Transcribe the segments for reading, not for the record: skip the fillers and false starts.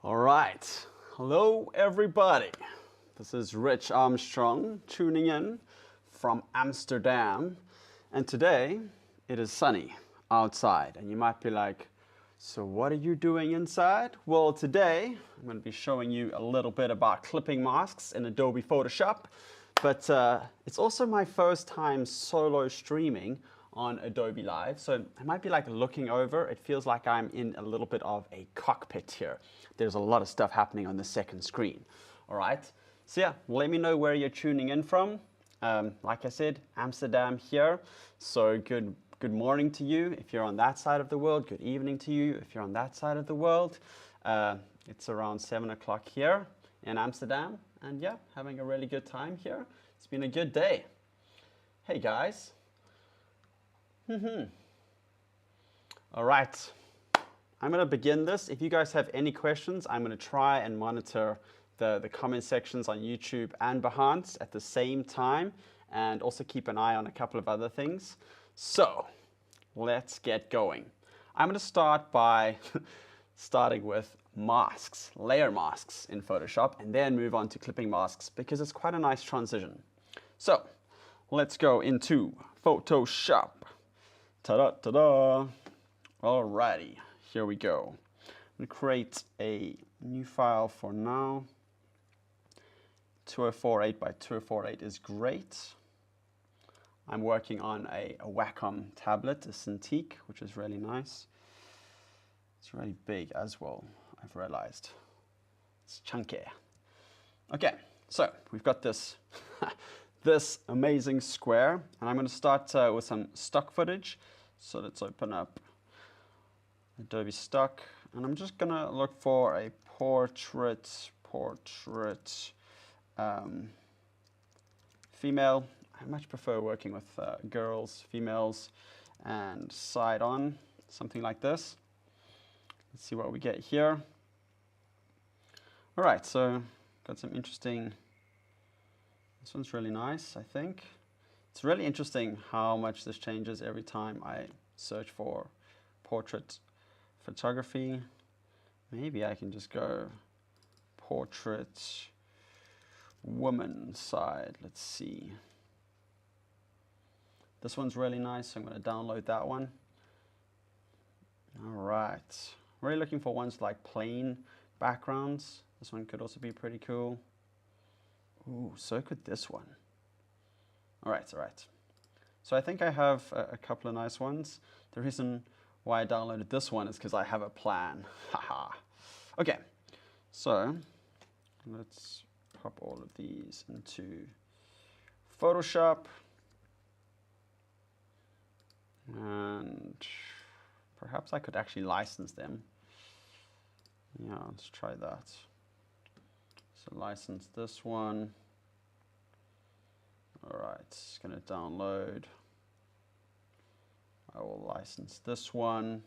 All right. Hello, everybody. This is Rich Armstrong tuning in from Amsterdam. And today it is sunny outside. And you might be like, so what are you doing inside? Well, today I'm going to be showing you a little bit about clipping masks in Adobe Photoshop. But it's also my first time solo streaming on Adobe Live. So I might be like looking over. It feels like I'm in a little bit of a cockpit here. There's a lot of stuff happening on the second screen. All right. So yeah, let me know where you're tuning in from. Like I said, Amsterdam here. So good morning to you if you're on that side of the world. Good evening to you if you're on that side of the world. It's around 7 o'clock here in Amsterdam. And yeah, having a really good time here. It's been a good day. Hey guys. All right. I'm going to begin this. If you guys have any questions, I'm going to try and monitor the comment sections on YouTube and Behance at the same time, and also keep an eye on a couple of other things. So let's get going. I'm going to start by starting with masks, layer masks in Photoshop, and then move on to clipping masks because it's quite a nice transition. So let's go into Photoshop. Ta-da, ta-da. Alrighty, here we go. I'm going to create a new file for now. 2048 by 2048 is great. I'm working on a Wacom tablet, a Cintiq, which is really nice. It's really big as well, I've realized. It's chunky. Okay, so we've got this, this amazing square, and I'm going to start with some stock footage. So let's open up Adobe Stock, and I'm just going to look for a portrait, female. I much prefer working with girls, females, and side on, something like this. Let's see what we get here. All right, so got some interesting, this one's really nice, I think. It's really interesting how much this changes every time I search for portrait photography. Maybe I can just go portrait woman side. Let's see. This one's really nice, so I'm going to download that one. All right. Really looking for ones like plain backgrounds. This one could also be pretty cool. Ooh, so could this one. All right. So I think I have a couple of nice ones. The reason why I downloaded this one is because I have a plan. Haha. Okay, so let's pop all of these into Photoshop. And perhaps I could actually license them. Yeah, let's try that. So license this one. All right, it's going to download. I will license this one,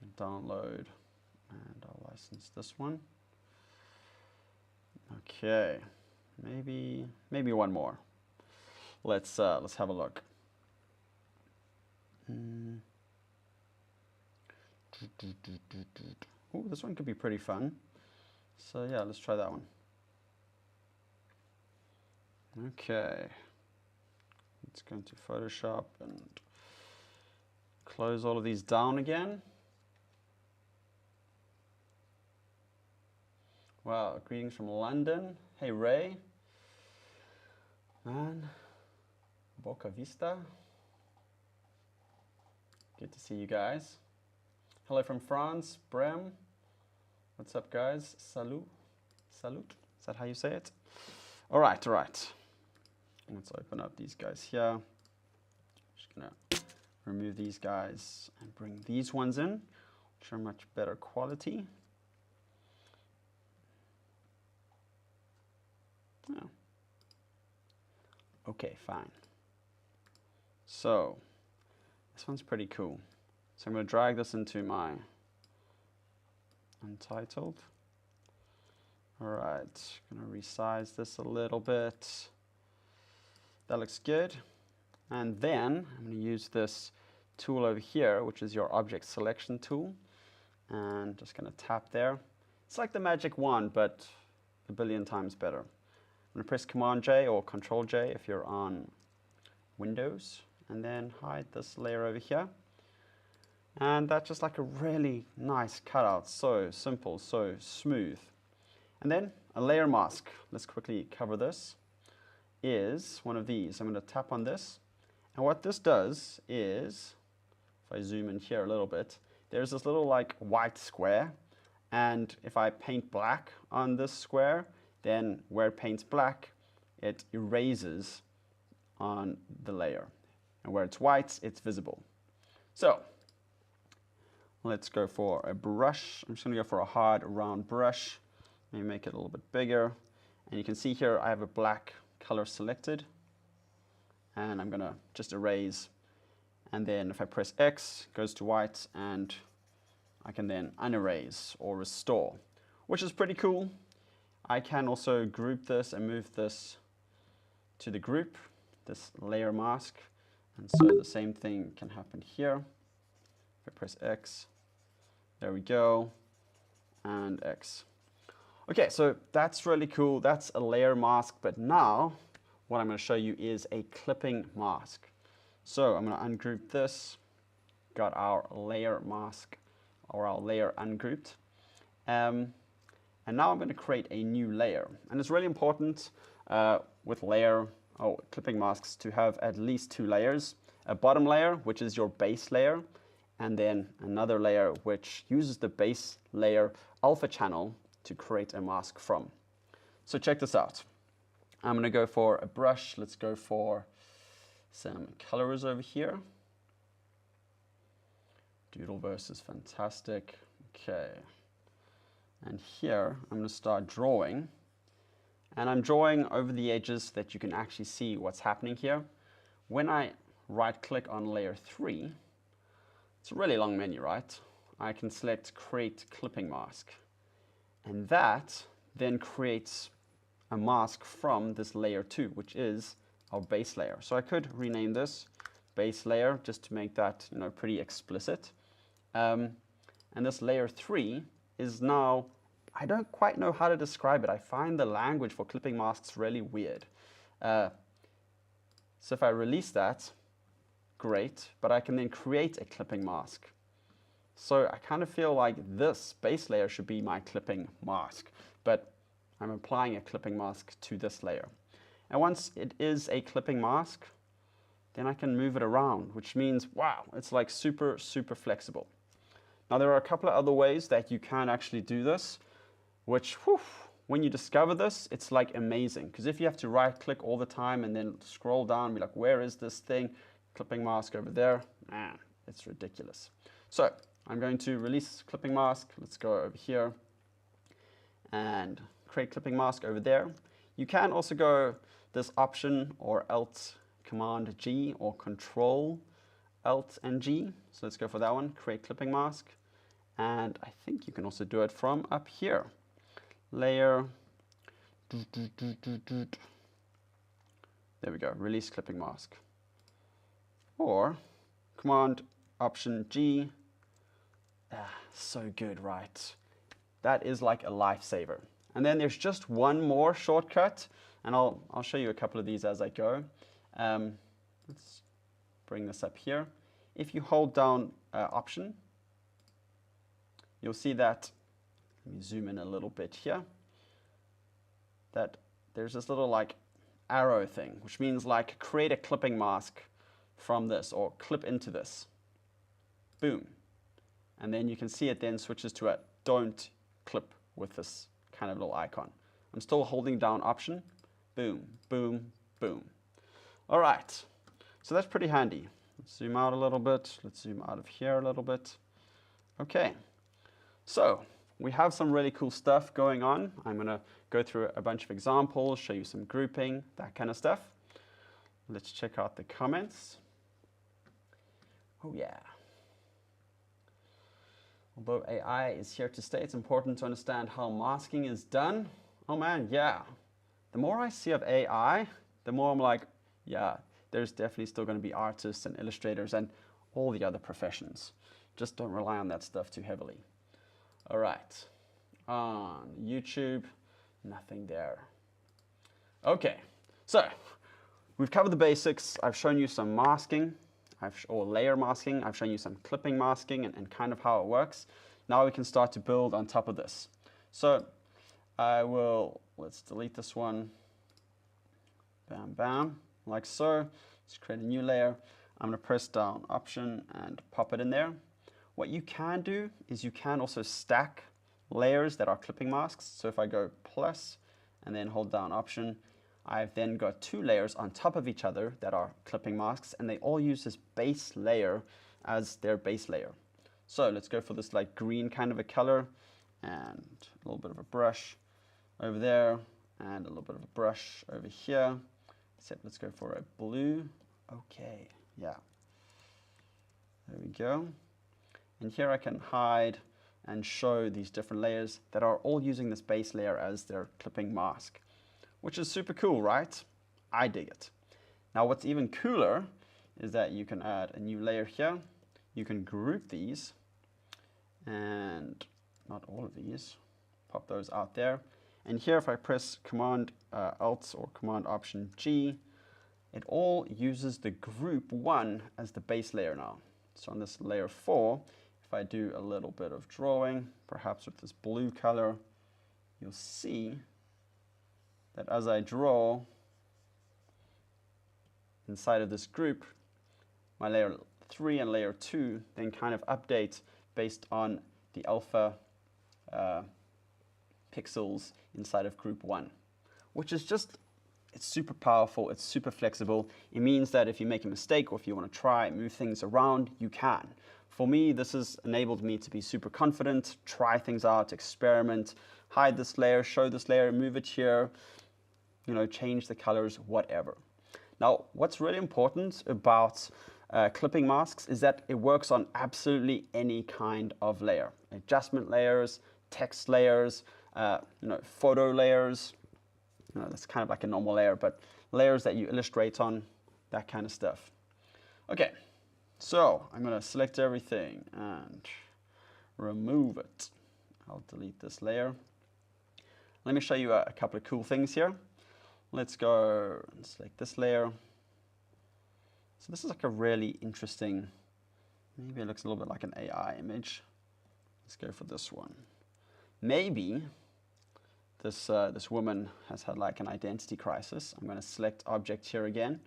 and download, and I'll license this one. Okay, maybe one more. Let's have a look. Ooh, this one could be pretty fun. So yeah, let's try that one. Okay, let's go into Photoshop and close all of these down again. Wow, greetings from London. Hey Ray. Man, Boca Vista. Good to see you guys. Hello from France, Brem. What's up guys? Salut. Salut. Is that how you say it? All right. Let's open up these guys here. Just gonna remove these guys and bring these ones in, which are much better quality. Oh. Okay, fine. So this one's pretty cool. So I'm going to drag this into my untitled. All right, going to resize this a little bit. That looks good. And then I'm going to use this tool over here, which is your object selection tool. And just going to tap there. It's like the magic wand, but a billion times better. I'm going to press Command J or Control J if you're on Windows, and then hide this layer over here. And that's just like a really nice cutout. So simple, so smooth. And then a layer mask. Let's quickly cover this. Is one of these. I'm going to tap on this. And what this does is, if I zoom in here a little bit, there's this little like white square. And if I paint black on this square, then where it paints black, it erases on the layer. And where it's white, it's visible. So let's go for a brush. I'm just going to go for a hard round brush. Maybe make it a little bit bigger. And you can see here I have a black color selected. And I'm going to just erase. And then if I press X, it goes to white, and I can then unerase or restore, which is pretty cool. I can also group this and move this to the group, this layer mask. And so the same thing can happen here. If I press X, there we go, and X. Okay, so that's really cool. That's a layer mask, but now what I'm going to show you is a clipping mask. So I'm going to ungroup this, got our layer mask, or our layer ungrouped. And now I'm going to create a new layer. And it's really important with clipping masks to have at least two layers. A bottom layer, which is your base layer, and then another layer which uses the base layer alpha channel to create a mask from. So check this out. I'm going to go for a brush. Let's go for some colors over here. Doodleverse is fantastic. Okay. And here I'm going to start drawing. And I'm drawing over the edges so that you can actually see what's happening here. When I right click on layer 3, it's a really long menu, right? I can select create clipping mask. And that then creates a mask from this layer 2, which is our base layer. So I could rename this base layer just to make that pretty explicit. And this layer 3 is now, I don't quite know how to describe it. I find the language for clipping masks really weird. So if I release that, great, but I can then create a clipping mask. So I kind of feel like this base layer should be my clipping mask, but I'm applying a clipping mask to this layer. And once it is a clipping mask, then I can move it around, which means, wow, it's like super, super flexible. Now there are a couple of other ways that you can actually do this, which, when you discover this, it's like amazing. Because if you have to right click all the time and then scroll down and be like, where is this thing? Clipping mask over there, man, it's ridiculous. So I'm going to release clipping mask. Let's go over here and create clipping mask over there. You can also go this option or Alt Command G or Control Alt and G. So let's go for that one, create clipping mask. And I think you can also do it from up here. Layer. There we go, release clipping mask. Or Command Option G. So good, right? That is like a lifesaver. And then there's just one more shortcut, and I'll show you a couple of these as I go. Let's bring this up here. If you hold down Option, you'll see that, let me zoom in a little bit here, that there's this little like arrow thing, which means like create a clipping mask from this or clip into this. Boom. And then you can see it then switches to a don't clip with this kind of little icon. I'm still holding down Option. Boom, boom, boom. All right. So that's pretty handy. Let's zoom out a little bit. Let's zoom out of here a little bit. Okay. So we have some really cool stuff going on. I'm going to go through a bunch of examples, show you some grouping, that kind of stuff. Let's check out the comments. Oh yeah. Although AI is here to stay, it's important to understand how masking is done. Oh man, yeah. The more I see of AI, the more I'm like, yeah, there's definitely still going to be artists and illustrators and all the other professions. Just don't rely on that stuff too heavily. All right. On YouTube, nothing there. Okay, so we've covered the basics. I've shown you some masking, or layer masking. I've shown you some clipping masking and kind of how it works. Now we can start to build on top of this. So let's delete this one. Bam, bam, like so. Let's create a new layer. I'm going to press down Option and pop it in there. What you can do is you can also stack layers that are clipping masks. So if I go plus and then hold down Option, I've then got two layers on top of each other that are clipping masks, and they all use this base layer as their base layer. So let's go for this like green kind of a color, and a little bit of a brush over there, and a little bit of a brush over here. Except let's go for a blue. Okay, yeah. There we go. And here I can hide and show these different layers that are all using this base layer as their clipping mask, which is super cool, right? I dig it. Now what's even cooler is that you can add a new layer here. You can group these, and not all of these, pop those out there. And here if I press Command Alt or Command Option G, it all uses the group 1 as the base layer now. So on this layer 4, if I do a little bit of drawing, perhaps with this blue color, you'll see that as I draw inside of this group, my layer 3 and layer 2 then kind of update based on the alpha pixels inside of group 1, which is just, it's super powerful, it's super flexible. It means that if you make a mistake or if you want to try move things around, you can. For me, this has enabled me to be super confident, try things out, experiment, hide this layer, show this layer, move it here, you know, change the colors, whatever. Now, what's really important about clipping masks is that it works on absolutely any kind of layer. Adjustment layers, text layers, photo layers. That's kind of like a normal layer, but layers that you illustrate on, that kind of stuff. Okay, so I'm going to select everything and remove it. I'll delete this layer. Let me show you a couple of cool things here. Let's go and select this layer. So this is like a really interesting, maybe it looks a little bit like an AI image. Let's go for this one. Maybe this woman has had like an identity crisis. I'm going to select object here again,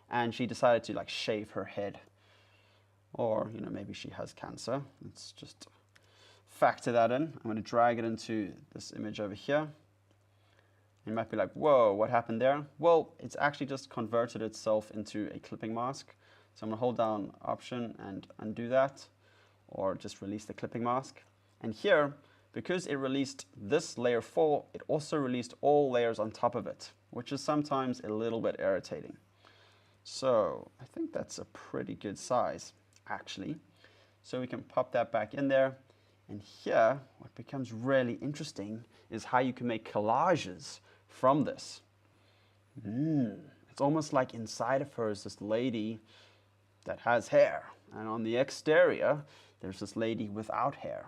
and she decided to like shave her head, or maybe she has cancer. Let's just factor that in. I'm going to drag it into this image over here. You might be like, whoa, what happened there? Well, it's actually just converted itself into a clipping mask. So I'm going to hold down Option and undo that, or just release the clipping mask. And here, because it released this layer 4, it also released all layers on top of it, which is sometimes a little bit irritating. So I think that's a pretty good size, actually. So we can pop that back in there. And here, what becomes really interesting is how you can make collages from this. It's almost like inside of her is this lady that has hair, and on the exterior there's this lady without hair,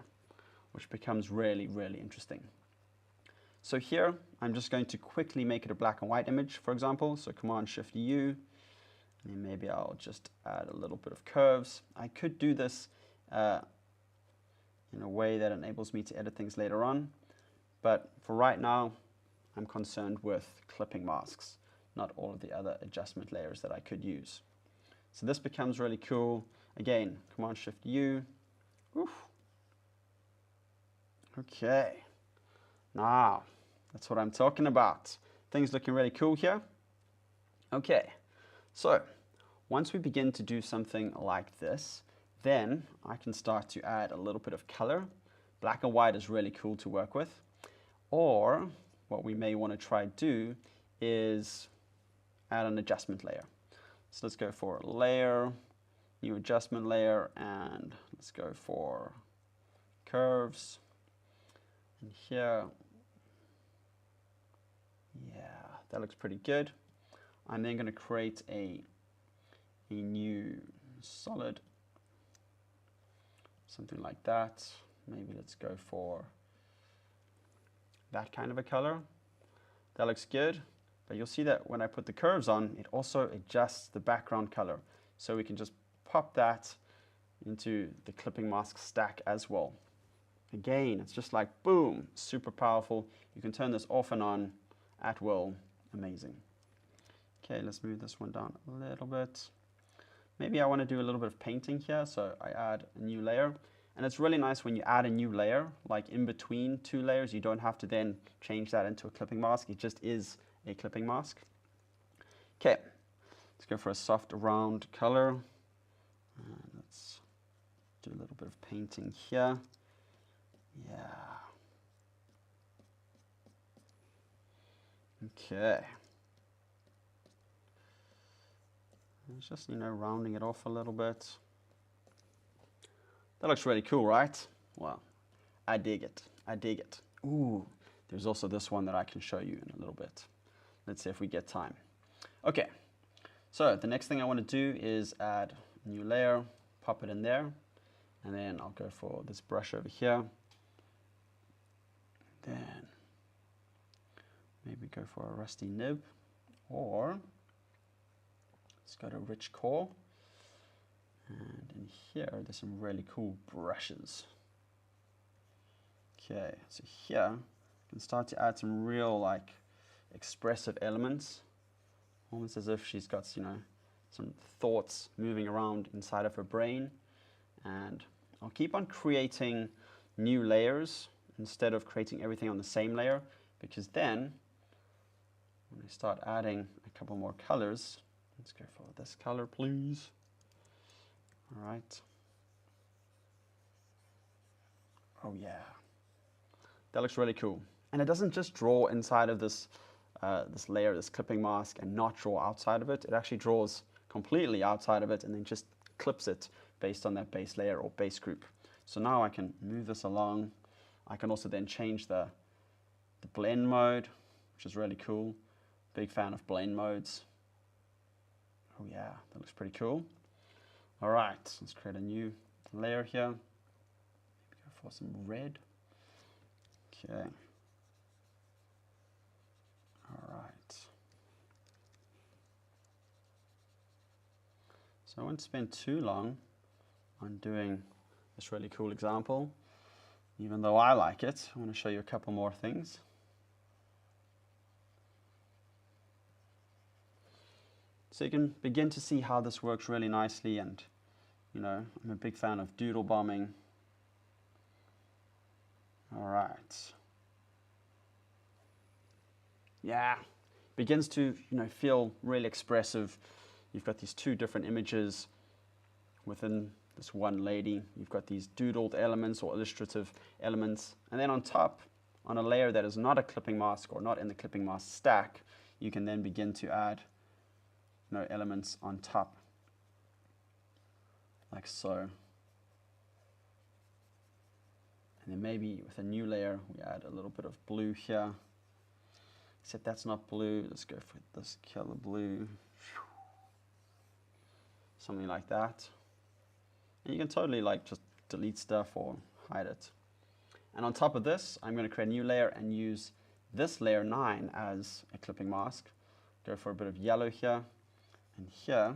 which becomes really, really interesting. So here I'm just going to quickly make it a black and white image, for example. So Command Shift U, and then maybe I'll just add a little bit of curves. I could do this in a way that enables me to edit things later on, but for right now I'm concerned with clipping masks, not all of the other adjustment layers that I could use. So this becomes really cool. Again, Command Shift U. Oof. Okay, now that's what I'm talking about. Things looking really cool here. Okay, so once we begin to do something like this, then I can start to add a little bit of color. Black and white is really cool to work with. Or what we may want to try do is add an adjustment layer. So let's go for layer, new adjustment layer, and let's go for curves. And here, yeah, that looks pretty good. I'm then going to create a new solid, something like that. Maybe let's go for that kind of a color. That looks good, but you'll see that when I put the curves on, it also adjusts the background color. So we can just pop that into the clipping mask stack as well. Again, it's just like boom, super powerful. You can turn this off and on at will. Amazing. Okay, let's move this one down a little bit. Maybe I want to do a little bit of painting here, so I add a new layer. And it's really nice when you add a new layer, like in between two layers, you don't have to then change that into a clipping mask. It just is a clipping mask. Okay, let's go for a soft round color. And let's do a little bit of painting here. Yeah. Okay. It's just, rounding it off a little bit. That looks really cool, right? Well, I dig it. I dig it. Ooh, there's also this one that I can show you in a little bit. Let's see if we get time. Okay, so the next thing I want to do is add a new layer, pop it in there, and then I'll go for this brush over here. Then maybe go for a rusty nib, or let's go to rich core. And in here, there's some really cool brushes. Okay, so here, you can start to add some real, like, expressive elements. Almost as if she's got, some thoughts moving around inside of her brain. And I'll keep on creating new layers instead of creating everything on the same layer, because then, when I start adding a couple more colors, let's go for this color, please. All right. Oh yeah, that looks really cool. And it doesn't just draw inside of this this layer, this clipping mask, and not draw outside of it. It actually draws completely outside of it and then just clips it based on that base layer or base group. So now I can move this along. I can also then change the blend mode, which is really cool. Big fan of blend modes. Oh yeah, that looks pretty cool. All right, let's create a new layer here. Maybe go for some red. Okay. All right. So I won't spend too long on doing this really cool example. Even though I like it, I want to show you a couple more things. So you can begin to see how this works really nicely, and I'm a big fan of doodle bombing. All right. Yeah, begins to feel really expressive. You've got these two different images within this one lady. You've got these doodled elements or illustrative elements, and then on top, on a layer that is not a clipping mask or not in the clipping mask stack, you can then begin to add elements on top, like so. And then maybe with a new layer, we add a little bit of blue here. Except that's not blue. Let's go for this color blue. Something like that. And you can totally just delete stuff or hide it. And on top of this, I'm going to create a new layer and use this layer 9 as a clipping mask. Go for a bit of yellow here. And here,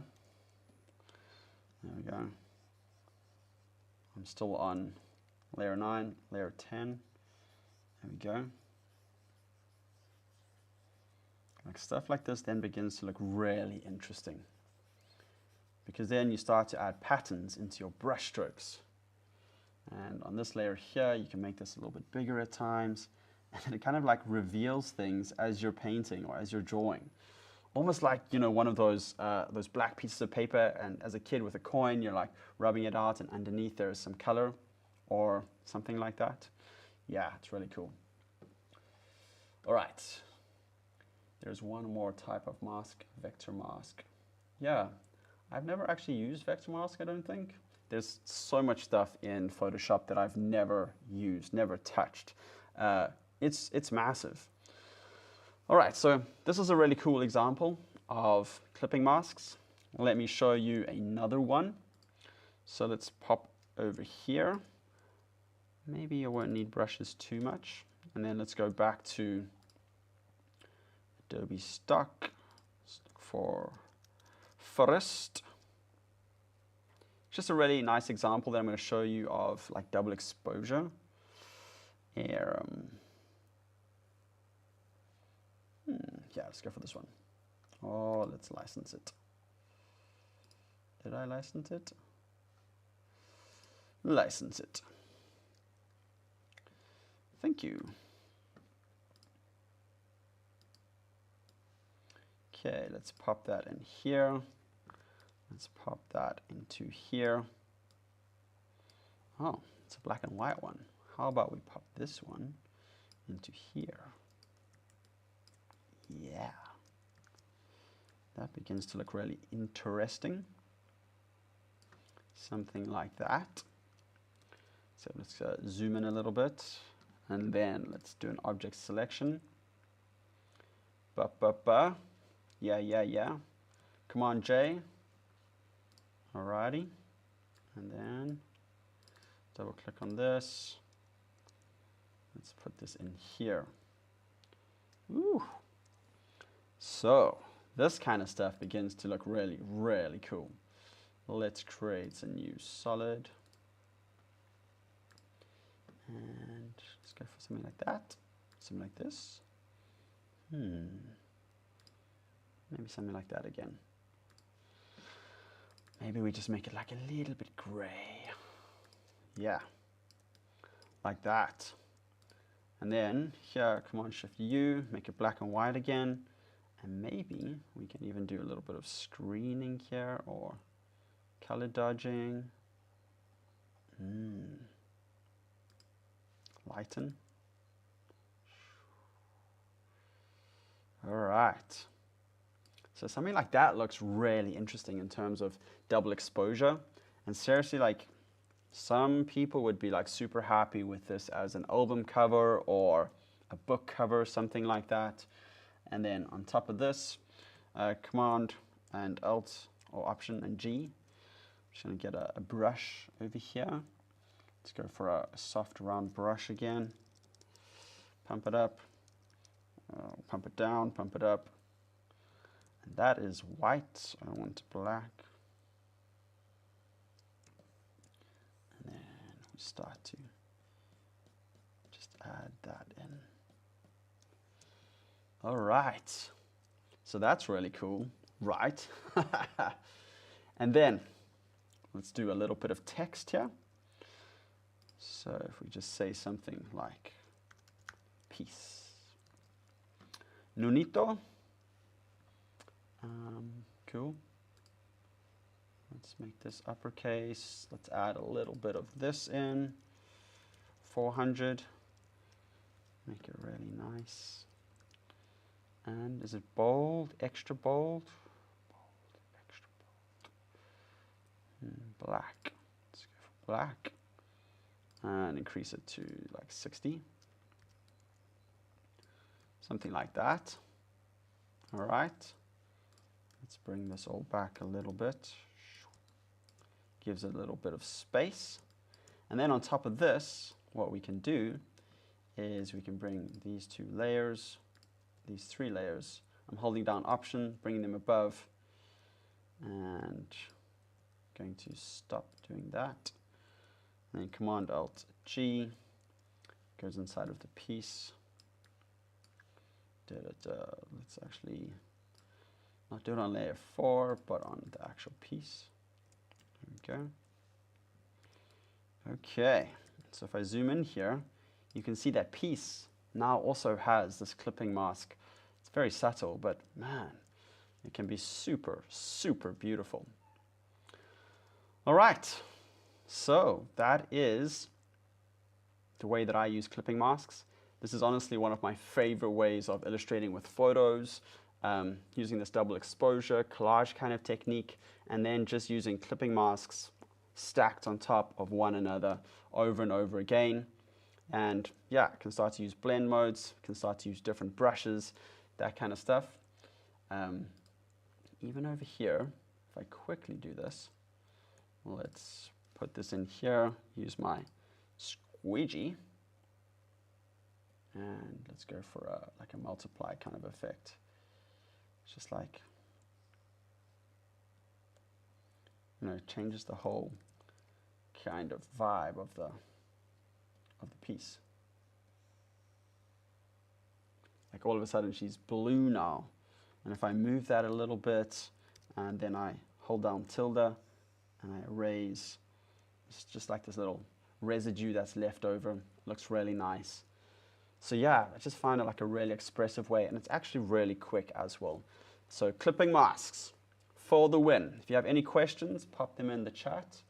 there we go. I'm still on layer 9, layer 10. There we go. Like stuff like this then begins to look really interesting, because then you start to add patterns into your brush strokes. And on this layer here, you can make this a little bit bigger at times, and it kind of reveals things as you're painting or as you're drawing. Almost like, one of those black pieces of paper, and as a kid with a coin, you're rubbing it out, and underneath there is some color or something like that. Yeah, it's really cool. All right. There's one more type of mask, vector mask. Yeah, I've never actually used vector mask, I don't think. There's so much stuff in Photoshop that I've never used, never touched. It's massive. All right, so this is a really cool example of clipping masks. Let me show you another one. So let's pop over here. Maybe I won't need brushes too much. and then let's go back to Adobe Stock. Let's look for forest. Just a really nice example that I'm going to show you of like double exposure. Here, yeah, let's go for this one. Oh, let's license it. Did I license it? License it. Thank you. Okay, let's pop that in here. Let's pop that into here. Oh, it's a black and white one. How about we pop this one into here? Yeah. That begins to look really interesting. Something like that. So let's zoom in a little bit, and then let's do an object selection. Yeah. Command J. Alrighty. And then double click on this. Let's put this in here. Ooh. So this kind of stuff begins to look really, really cool. Let's create a new solid. And let's go for something like that. Something like this. Maybe something like that again. Maybe we just make it like a little bit gray. Yeah. Like that. And then here, Command Shift U, make it black and white again. And maybe we can even do a little bit of screening here or color dodging. Lighten. All right. So something like that looks really interesting in terms of double exposure. And seriously, like some people would be like super happy with this as an album cover or a book cover, something like that. And then on top of this, Command and Alt or Option and G. I'm just going to get a brush over here. Let's go for a soft round brush again. Pump it up, pump it down, pump it up. And that is white. I want black. And then we start to just add that in. All right. So that's really cool, right? And then let's do a little bit of text here. So if we just say something like peace. Nunito. Cool. Let's make this uppercase. Let's add a little bit of this in. 400. Make it really nice. And is it bold? Extra bold? Bold, extra bold. Black. Let's go for black. And increase it to like 60. Something like that. All right. Let's bring this all back a little bit. Gives it a little bit of space. And then on top of this, what we can do is we can bring these two layers, these three layers. I'm holding down Option, bringing them above, and going to stop doing that. And then Command Alt G goes inside of the piece. Let's actually not do it on layer 4, but on the actual piece. There we go. Okay, so if I zoom in here, you can see that piece now also has this clipping mask. It's very subtle, but man, it can be super, super beautiful. All right, so that is the way that I use clipping masks. This is honestly one of my favorite ways of illustrating with photos, using this double exposure, collage kind of technique, and then just using clipping masks stacked on top of one another over and over again. And yeah, I can start to use blend modes, can start to use different brushes, that kind of stuff. Even over here, if I quickly do this, let's put this in here, use my squeegee. And let's go for like a multiply kind of effect. It's just like, it changes the whole kind of vibe of the piece. Like all of a sudden she's blue now. And if I move that a little bit and then I hold down tilde and I erase, it's just like this little residue that's left over. It looks really nice. So yeah, I just find it like a really expressive way, and it's actually really quick as well. So clipping masks for the win. If you have any questions, pop them in the chat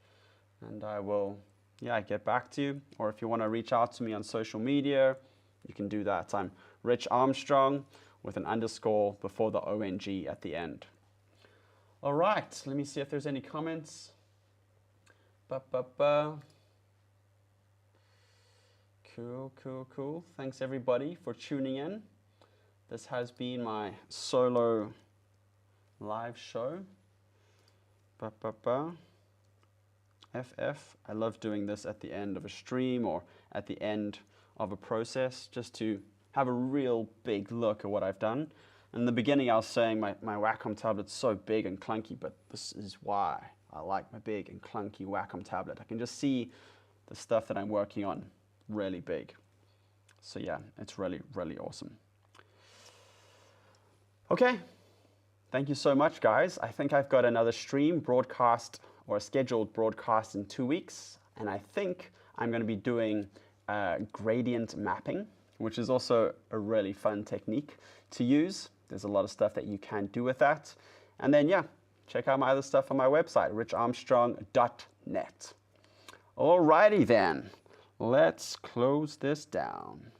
and I will get back to you. Or if you want to reach out to me on social media, you can do that. I'm Rich Armstrong with an underscore before the ONG at the end. All right, let me see if there's any comments. Cool. Thanks everybody for tuning in. This has been my solo live show. FF. I love doing this at the end of a stream or at the end of a process, just to have a real big look at what I've done. In the beginning I was saying my Wacom tablet's so big and clunky, but this is why I like my big and clunky Wacom tablet. I can just see the stuff that I'm working on really big. So yeah, it's really, really awesome. Okay, thank you so much, guys. I think I've got another stream broadcast or a scheduled broadcast in 2 weeks, and I think I'm going to be doing gradient mapping, which is also a really fun technique to use. There's a lot of stuff that you can do with that. And then yeah, check out my other stuff on my website, richarmstrong.net. Alrighty then. Let's close this down.